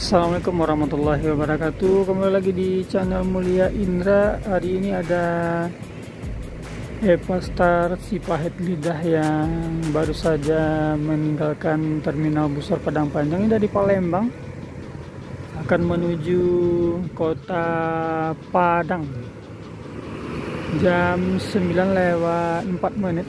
Assalamualaikum warahmatullahi wabarakatuh. Kembali lagi di channel Mulia Indra. Hari ini ada Eva Star si pahit lidah yang baru saja meninggalkan terminal bus Padang Panjang. Ini dari Palembang akan menuju kota Padang jam 9:04.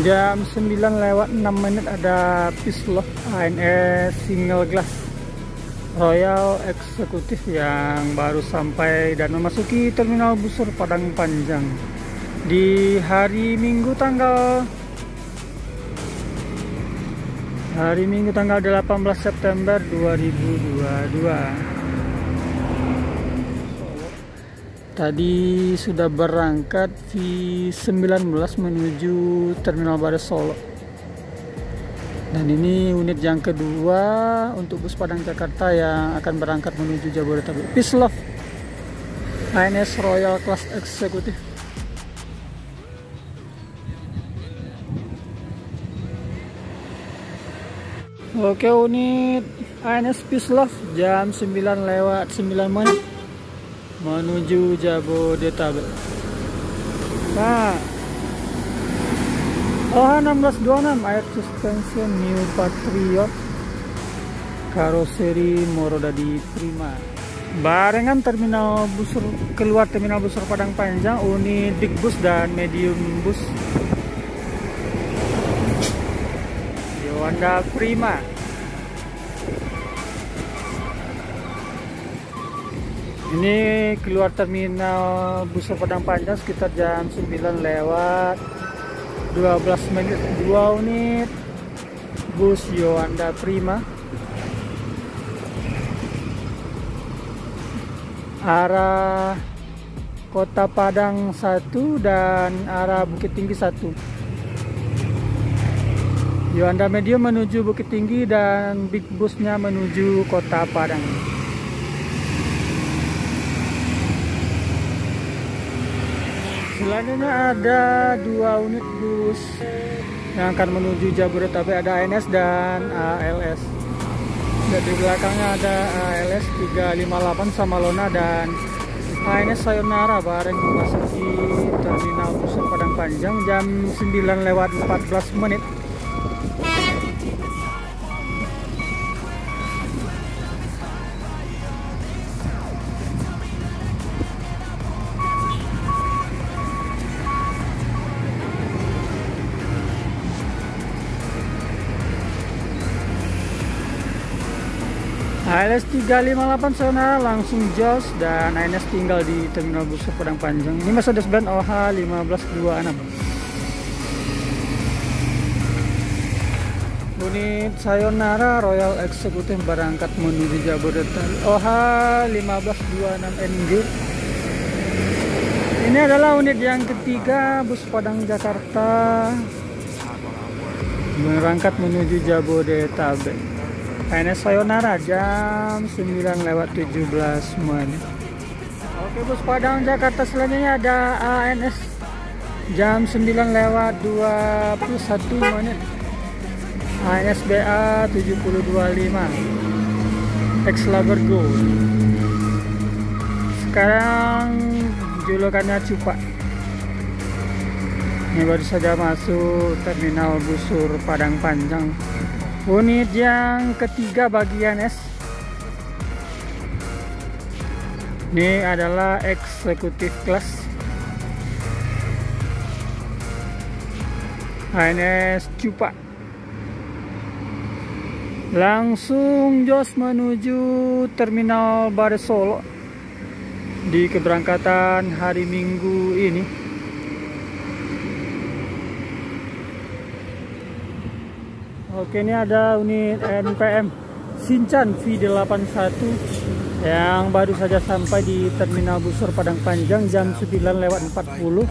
Jam 9:06 ada Pislof ANS single glass Royal Eksekutif yang baru sampai dan memasuki terminal bus Padang Panjang di hari Minggu tanggal 18 September 2022. Tadi sudah berangkat V19 menuju Terminal Baru Solo. Dan ini unit yang kedua untuk bus Padang Jakarta yang akan berangkat menuju Jabodetabek. Pislof ANS Royal Class Eksekutif. Oke, unit ANS Pislof jam 9:09 menuju Jabodetabek. Nah, OH1626 air suspension New Patriot karoseri Morodadi Prima. Barengan terminal bus keluar terminal bus Padang Panjang, unit big bus dan medium bus Honda Prima. Ini keluar terminal bus Padang Panjang sekitar jam 9:12. 2 unit bus Honda Prima arah Kota Padang 1 dan arah Bukit Tinggi 1. Honda Medium menuju Bukit Tinggi dan big busnya menuju Kota Padang. Selanjutnya ada 2 unit bus yang akan menuju Jabodetabek, ada ANS dan ALS. Dan di belakangnya ada ALS 358 Samalona dan ANS Sayonara bareng memasuki terminal bus Padang Panjang jam 9:14. ALS 358 Sayonara langsung jos dan ANS tinggal di terminal bus Padang Panjang. Ini Mercedes-Benz OH1526. Unit Sayonara Royal Eksekutif berangkat menuju Jabodetabek OH1526NG. Ini adalah unit yang ketiga bus Padang Jakarta berangkat menuju Jabodetabek. ANS Sayonara jam 9:17. Oke, bus Padang Jakarta selanjutnya ada ANS jam 9:21. ANS BA 7025 X-Laber Go. Sekarang julukannya Cupa. Ini baru saja masuk terminal busur Padang Panjang. Unit yang ketiga bagi ANS. Ini adalah eksekutif kelas ANS Cupa. Langsung jos menuju terminal Baru Solo di keberangkatan hari Minggu ini. Oke, ini ada unit NPM Shinchan V81 yang baru saja sampai di terminal busur Padang Panjang jam 9:40.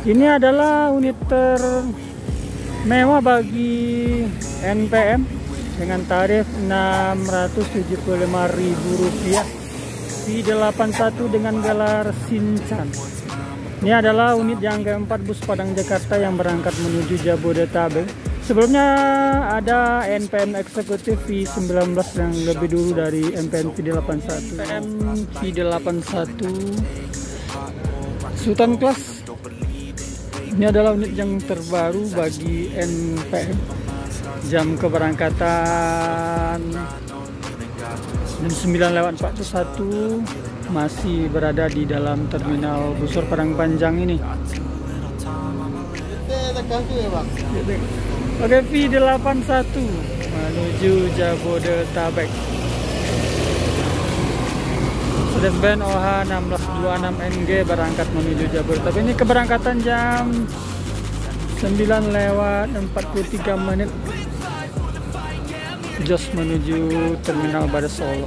Ini adalah unit termewah bagi NPM dengan tarif Rp675.000. V81 dengan gelar Shinchan. Ini adalah unit yang keempat bus Padang Jakarta yang berangkat menuju Jabodetabek. Sebelumnya ada NPM eksekutif V19 yang lebih dulu dari NPM V81. NPM V81 Sultan Class. Ini adalah unit yang terbaru bagi NPM. Jam keberangkatan jam 9:41 masih berada di dalam terminal Busur Padang Panjang ini. Oke, V81 menuju Jabodetabek. Mercedes-Benz OH 1626NG berangkat menuju Jabodetabek. Ini keberangkatan jam 9:43. Jos menuju terminal Baru Solo.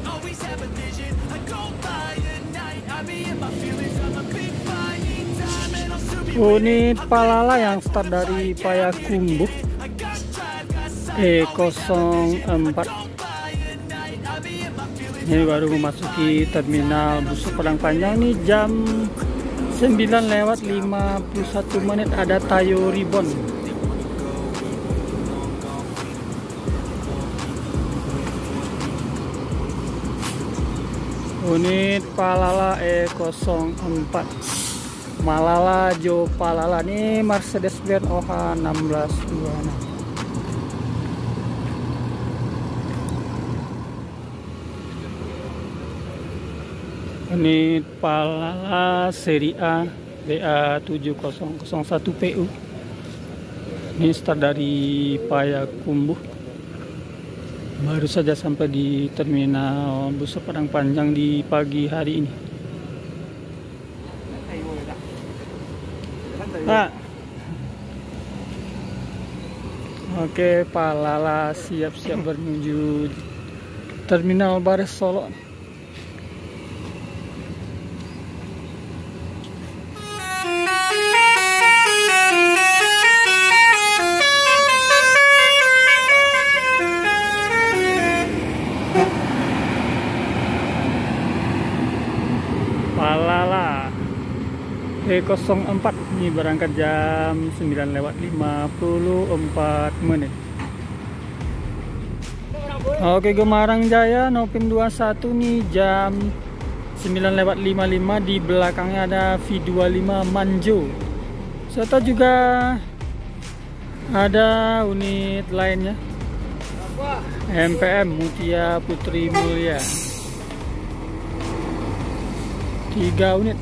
Unit Palala yang start dari Payakumbuh E04. Ini baru memasuki terminal Busur Padang Panjang. Ini jam 9:51. Ada Tayo Ribbon. Unit Palala E04 Malala Jo Palala. Ini Mercedes-Benz OH 1626. Unit Palala seri A BA7001PU. Ini start dari Payakumbuh. Baru saja sampai di terminal Busur Padang Panjang di pagi hari ini. Pak. Oke, Palala siap-siap menuju terminal Baru Solo. Palala E04 ini berangkat jam 9:54. Oke, Gemarang Jaya Nopin 21 nih jam 9:55. Di belakangnya ada V25 Manjo. Serta juga ada unit lainnya MPM Mutia Putri Mulia. 3 unit.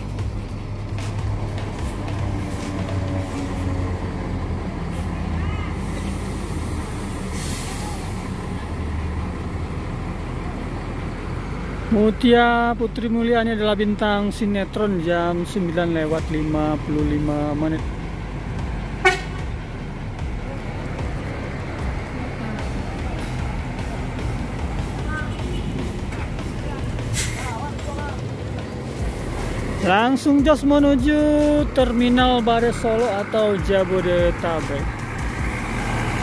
Mutia Putri Mulia ini adalah bintang sinetron jam 9:55. Langsung jos menuju terminal Baru Solo atau Jabodetabek.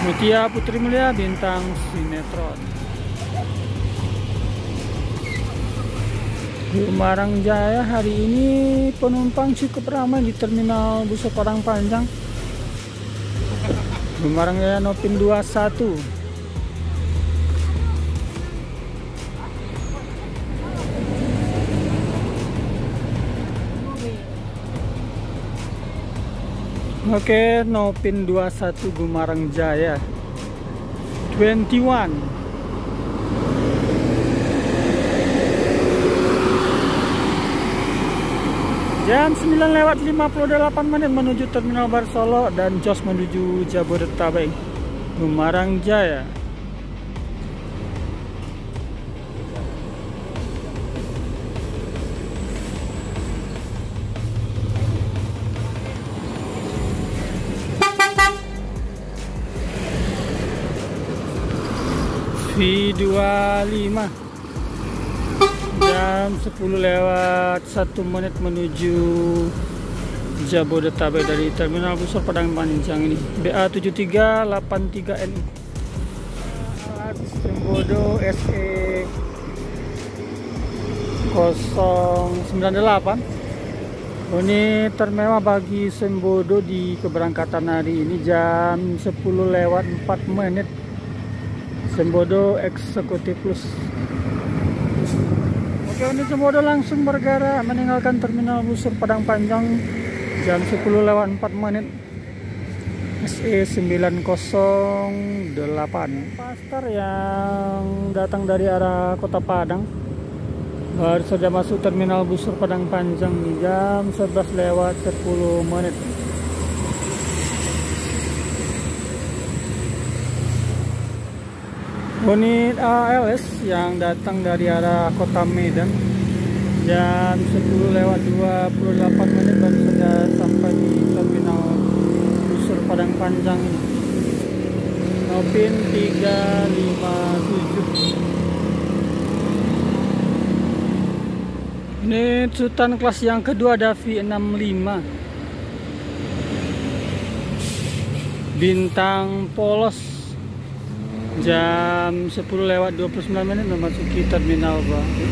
Mutia Putri Mulia bintang sinetron. Gemarang Jaya hari ini penumpang cukup ramai di terminal Busur Padang Panjang. Gemarang Jaya Nopin 21. Oke, Nopin 21 Gemarang Jaya 21. Jam 9:58 menuju terminal Baru Solo dan jos menuju Jabodetabek. Gemarang Jaya. V25 jam 10:01 menuju Jabodetabek dari terminal Busur Padang Panjang ini. BA7383NI. Sembodo SE 098. Ini termewah bagi Sembodo di keberangkatan hari ini jam 10:04. Sembodo Eksekutif Plus. Oke, ini Sembodo langsung bergerak meninggalkan Terminal Busur Padang Panjang jam 10:04. SE 908. Pasar yang datang dari arah Kota Padang baru saja masuk Terminal Busur Padang Panjang di jam 11:10. Unit ALS yang datang dari arah Kota Medan jam 10:28 baru saja sampai di Terminal Busur Padang Panjang ini. Nopin 357. Ini Sultan kelas yang kedua Davi 65. Bintang Polos jam 10:29 memasuki Terminal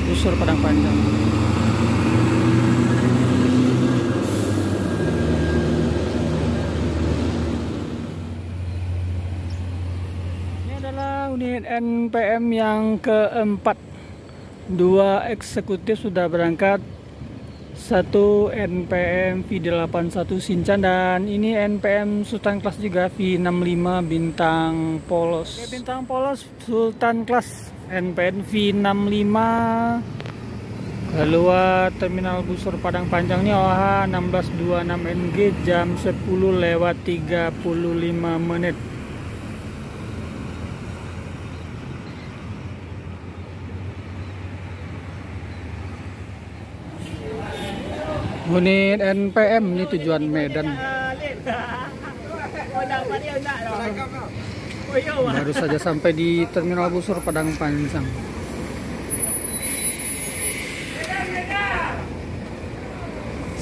Busur Padang Panjang. Ini adalah unit NPM yang keempat. 2 eksekutif sudah berangkat, 1 NPM V81 Sincan, dan ini NPM Sultan kelas juga V65 Bintang Polos. Oke, Bintang Polos Sultan kelas NPM V65 keluar Terminal Busur Padang Panjang ini OH 1626 NG jam 10:35. Unit NPM ini tujuan Medan. Baru saja sampai di Terminal Busur Padang Panjang.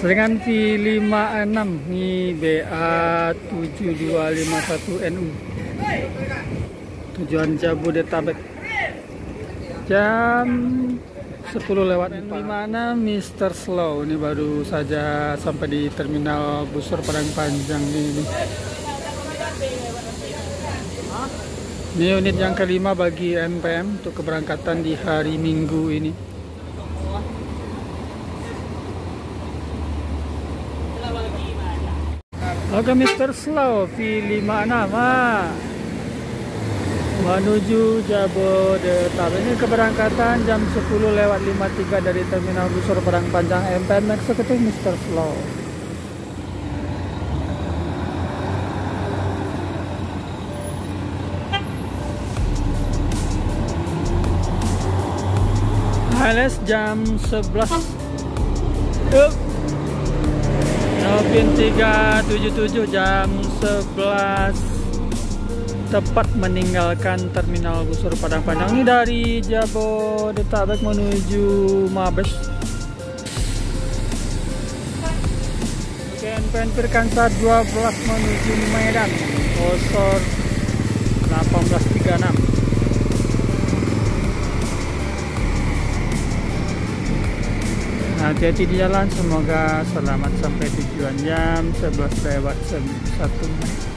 Selingan V56 ini BA7251NU. Tujuan Jabodetabek. Jam 10:56 Mr. Slow ini baru saja sampai di Terminal Busur Padang Panjang ini. Ini unit yang kelima bagi NPM untuk keberangkatan di hari Minggu ini. Oke, Mr. Slow V56 menuju Jabodetabek. Ini keberangkatan jam 10:53 dari Terminal Busur Padang Panjang NPM Eksekutif Mr. Slow. ALS jam 11. Nopin 377 jam 11 tepat meninggalkan Terminal Busur Padang Panjang ini dari Jabodetabek menuju Mabes. NPM Firkansa 12 menuju Medan Kosor 1836. Hati-hati di jalan, semoga selamat sampai tujuan jam 11:01.